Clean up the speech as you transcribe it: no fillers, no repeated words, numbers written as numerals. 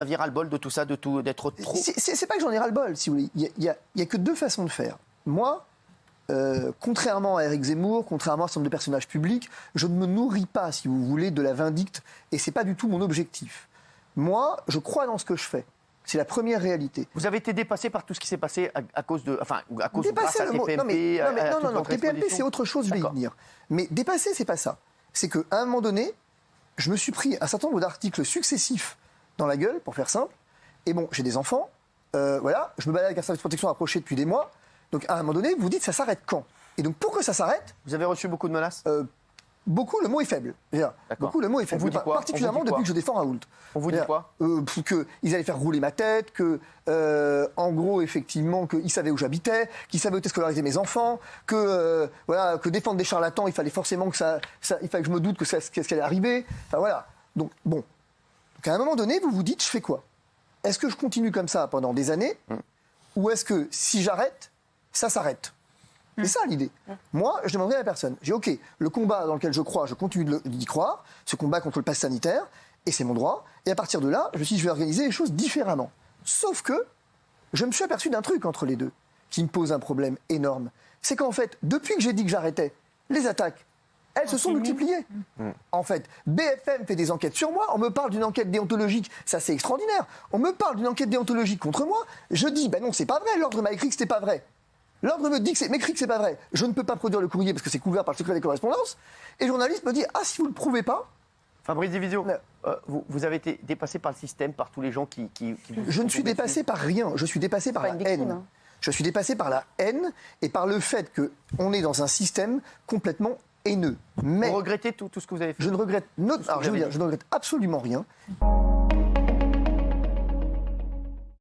aviez ras-le-bol de tout ça, d'être trop... C'est pas que j'en ai ras-le-bol, si vous voulez. Il y a que deux façons de faire. Moi, contrairement à Éric Zemmour, contrairement à un certain nombre de personnages publics, je ne me nourris pas, si vous voulez, de la vindicte, et c'est pas du tout mon objectif. Moi, je crois dans ce que je fais. C'est la première réalité. Vous avez été dépassé par tout ce qui s'est passé à cause de... Enfin, à cause Dépasser grâce à le mot. TPMP, Non, TPMP, c'est autre chose, je vais y venir. Mais dépasser, c'est pas ça. C'est qu'à un moment donné, je me suis pris un certain nombre d'articles successifs dans la gueule, pour faire simple. Et bon, j'ai des enfants, voilà, je me balade avec un service de protection approché depuis des mois. Donc à un moment donné, vous dites, ça s'arrête quand? Et donc pour que ça s'arrête... Vous avez reçu beaucoup de menaces? Beaucoup, le mot est faible. Beaucoup, le mot est faible. On vous dit quoi? Particulièrement depuis que je défends Raoult. On vous dit quoi? Qu'ils allaient faire rouler ma tête, en gros, effectivement, qu'ils savaient où j'habitais, qu'ils savaient où étaient scolarisés mes enfants, que défendre des charlatans, il fallait forcément il fallait que je me doute qu'est-ce qui allait arriver. Enfin voilà. Donc bon. Donc à un moment donné, vous vous dites, je fais quoi? Est-ce que je continue comme ça pendant des années, ou est-ce que si j'arrête, ça s'arrête? C'est ça l'idée. Moi, je demanderai à la personne. J'ai OK, le combat dans lequel je crois, je continue d'y croire, ce combat contre le pass sanitaire, et c'est mon droit. Et à partir de là, je me suis dit, je vais organiser les choses différemment. Sauf que je me suis aperçu d'un truc entre les deux qui me pose un problème énorme. C'est qu'en fait, depuis que j'ai dit que j'arrêtais, les attaques, elles se sont multipliées. En fait, BFM fait des enquêtes sur moi, on me parle d'une enquête déontologique, ça c'est extraordinaire. On me parle d'une enquête déontologique contre moi, je dis, ben non, c'est pas vrai, l'ordre m'a écrit que c'était pas vrai. L'ordre me dit m'écrit que c'est pas vrai. Je ne peux pas produire le courrier parce que c'est couvert par le secret des correspondances. Et le journaliste me dit, ah, si vous ne le prouvez pas... Fabrice Divisio, vous avez été dépassé par le système, par tous les gens qui Je ne suis dépassé par rien, je suis dépassé par la haine. Hein. Je suis dépassé par la haine et par le fait qu'on est dans un système complètement haineux. Mais vous regrettez tout ce que vous avez fait? Je ne regrette, je ne regrette absolument rien.